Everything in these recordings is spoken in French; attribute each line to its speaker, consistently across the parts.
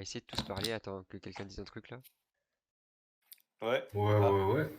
Speaker 1: essayer de tous parler, attends que quelqu'un dise un truc là.
Speaker 2: Ouais.
Speaker 3: Ouais,
Speaker 2: Ah.
Speaker 3: ouais, ouais.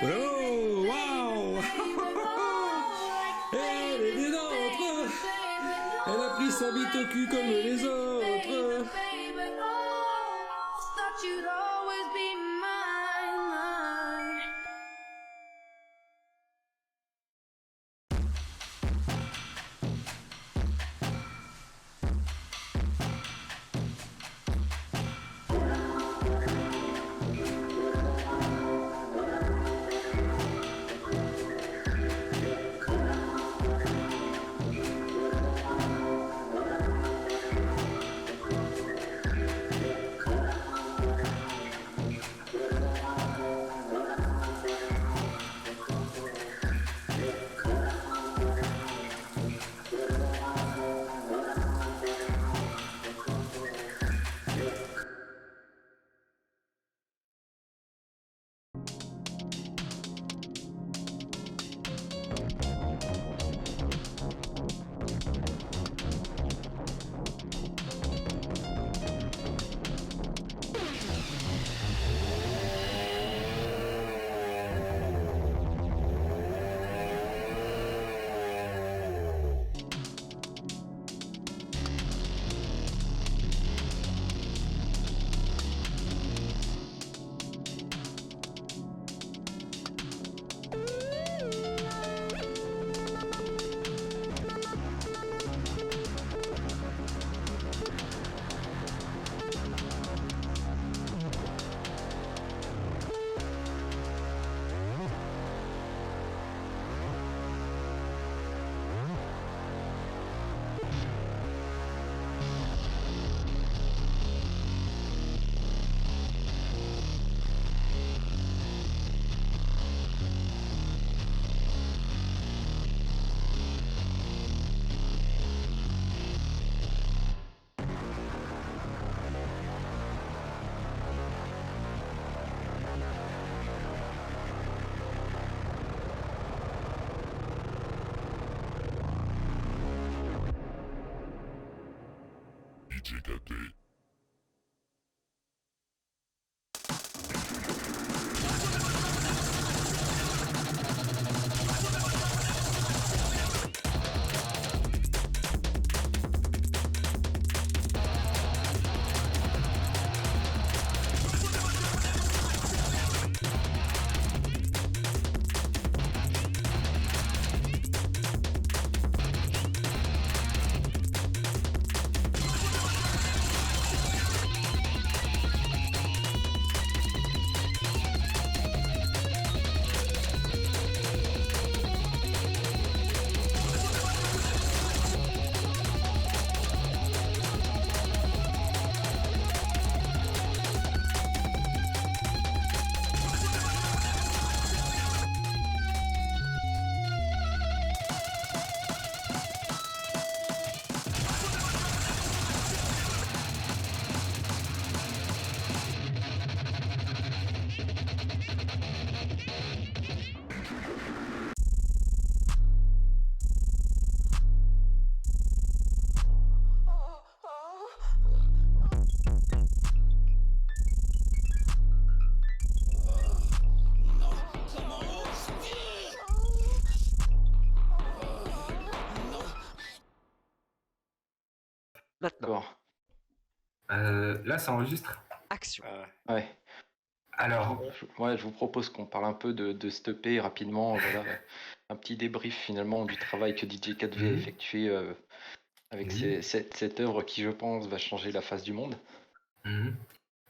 Speaker 4: Bravo! Waouh! Elle est des nôtres! Elle a pris sa bite au cul comme les autres!
Speaker 1: Maintenant,
Speaker 2: D'accord.
Speaker 3: Là, ça enregistre.
Speaker 1: action.
Speaker 2: Ouais.
Speaker 3: Alors,
Speaker 2: Je vous propose qu'on parle un peu de cette EP rapidement. Voilà, un petit débrief finalement du travail que DJ 4V a
Speaker 3: Mhm.
Speaker 2: effectué avec
Speaker 3: Oui.
Speaker 2: cette œuvre qui, je pense, va changer la face du monde.
Speaker 3: mhm,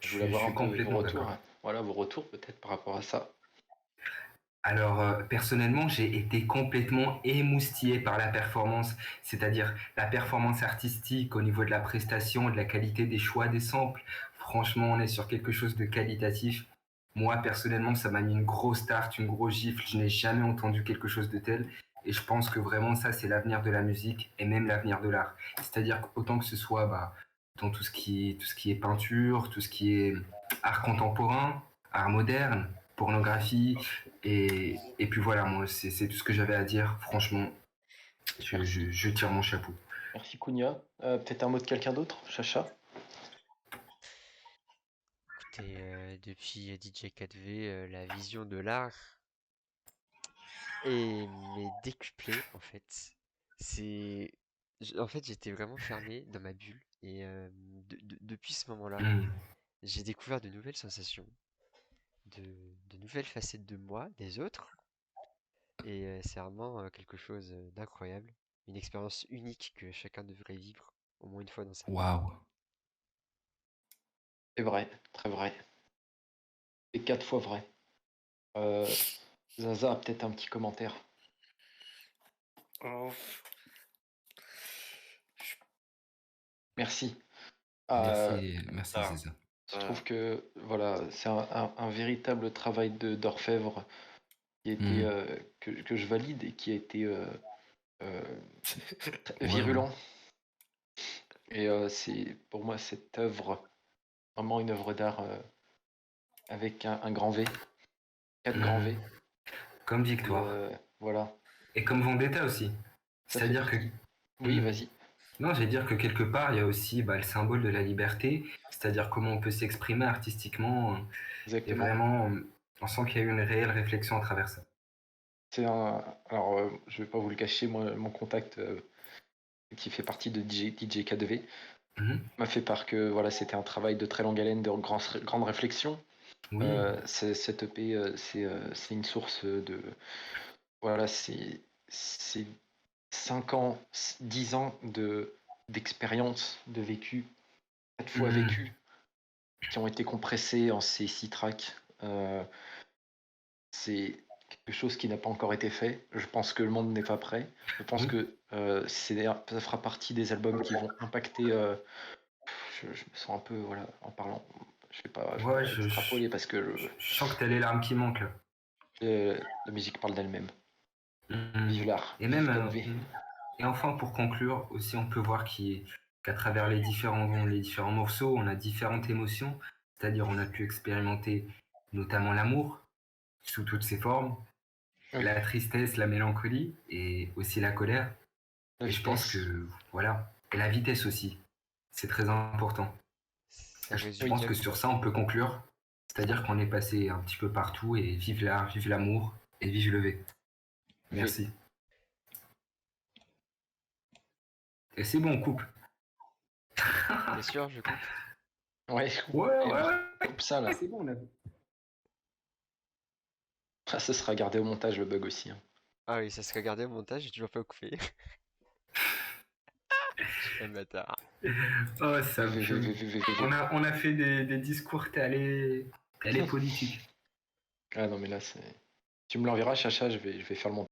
Speaker 2: Je voulais
Speaker 3: je
Speaker 2: avoir
Speaker 3: suis
Speaker 2: un peu vos
Speaker 3: complètement
Speaker 2: retours.
Speaker 3: d'accord.
Speaker 2: Voilà, vos retours peut-être par rapport à ça.
Speaker 3: Alors, personnellement, j'ai été complètement émoustillé par la performance, c'est-à-dire la performance artistique au niveau de la prestation, de la qualité des choix des samples. Franchement, on est sur quelque chose de qualitatif. Moi, personnellement, ça m'a mis une grosse tarte, une grosse gifle. Je n'ai jamais entendu quelque chose de tel. Et je pense que vraiment, ça, c'est l'avenir de la musique et même l'avenir de l'art. C'est-à-dire qu'autant que ce soit dans tout ce qui est peinture, tout ce qui est art contemporain, art moderne, pornographie, et puis voilà, moi, c'est tout ce que j'avais à dire. Franchement, je tire mon chapeau.
Speaker 2: Merci Kounia. Peut-être un mot de quelqu'un d'autre, Chacha?
Speaker 1: Écoutez, depuis DJ 4V, la vision de l'art est mais décuplée en fait. C'est, en fait, j'étais vraiment fermé dans ma bulle et depuis ce moment-là,
Speaker 3: Mm.
Speaker 1: j'ai découvert de nouvelles sensations, de, de nouvelles facettes de moi, des autres, et c'est vraiment quelque chose d'incroyable, une expérience unique que chacun devrait vivre au moins une fois dans sa vie.
Speaker 3: Waouh.
Speaker 2: C'est vrai, très vrai. Et 4 fois vrai. Zaza a peut-être un petit commentaire.
Speaker 4: Oh,
Speaker 2: Merci.
Speaker 3: Merci
Speaker 4: ah,
Speaker 3: César.
Speaker 2: Je trouve que voilà, c'est un véritable travail d'orfèvre qui a été,
Speaker 3: Mm.
Speaker 2: que je valide et qui a été euh,
Speaker 3: Ouais,
Speaker 2: virulent. Et c'est pour moi cette œuvre, vraiment une œuvre d'art avec un grand V, 4 grands V.
Speaker 3: Mm. Comme
Speaker 2: Et
Speaker 3: Victoire.
Speaker 2: voilà,
Speaker 3: Et comme Vendetta aussi.
Speaker 2: ça fait
Speaker 3: C'est-à-dire que.
Speaker 2: partie. Oui,
Speaker 3: Mm.
Speaker 2: vas-y.
Speaker 3: Non, je vais dire que quelque part, il y a aussi le symbole de la liberté, c'est-à-dire comment on peut s'exprimer artistiquement. Et
Speaker 2: Exactement.
Speaker 3: vraiment, on sent qu'il y a eu une réelle réflexion à travers ça.
Speaker 2: C'est un. Alors, je vais pas vous le cacher, moi, mon contact qui fait partie de DJ K2V
Speaker 3: Mhm.
Speaker 2: m'a fait part que voilà, c'était un travail de très longue haleine, de grande réflexion.
Speaker 3: Oui.
Speaker 2: Cette EP, c'est une source de. Voilà, c'est 5 ans, 10 ans d'expérience, de vécu, 4 fois
Speaker 3: Mhm.
Speaker 2: vécu, qui ont été compressés en ces 6 tracks. C'est quelque chose qui n'a pas encore été fait. Je pense que le monde n'est pas prêt. Je pense
Speaker 3: Oui.
Speaker 2: que ça fera partie des albums qui vont impacter. Je me sens un peu, voilà, en parlant. Je vais
Speaker 3: Ouais,
Speaker 2: pas extrapoler parce que
Speaker 3: je sens que t'as les larmes qui manquent là.
Speaker 2: la musique parle d'elle-même.
Speaker 3: Mhm.
Speaker 2: Vive l'art,
Speaker 3: Et
Speaker 2: vive
Speaker 3: même,
Speaker 2: KV.
Speaker 3: et enfin pour conclure, aussi on peut voir qu'à travers les différents morceaux, on a différentes émotions, c'est-à-dire on a pu expérimenter notamment l'amour sous toutes ses formes,
Speaker 2: Oui,
Speaker 3: la tristesse, la mélancolie et aussi la colère.
Speaker 2: la
Speaker 3: Et je pense
Speaker 2: vitesse.
Speaker 3: que voilà, et la vitesse aussi, c'est très important.
Speaker 1: Ça
Speaker 3: Je
Speaker 1: résume
Speaker 2: Oui,
Speaker 3: pense
Speaker 1: bien
Speaker 3: que sur ça on peut conclure, c'est-à-dire qu'on est passé un petit peu partout et vive l'art, vive l'amour et vive le V.
Speaker 2: V.
Speaker 3: Merci. Et c'est bon, on coupe.
Speaker 1: T'es sûr, je coupe?
Speaker 2: Ouais,
Speaker 3: Ouais,
Speaker 2: et
Speaker 3: ouais,
Speaker 2: coupe ça là.
Speaker 3: c'est bon, on a.
Speaker 2: Ah, ça sera gardé au montage le bug aussi, hein.
Speaker 1: Ah oui, ça serait gardé au montage, j'ai toujours pas coupé. Un bâtard.
Speaker 3: Oh, ça
Speaker 2: V,
Speaker 3: me
Speaker 2: v, v,
Speaker 3: fume.
Speaker 2: v, v, v, v.
Speaker 3: On a fait des discours télé politiques.
Speaker 2: Ah non mais là c'est. Tu me l'enverras, Chacha, je vais faire le montage.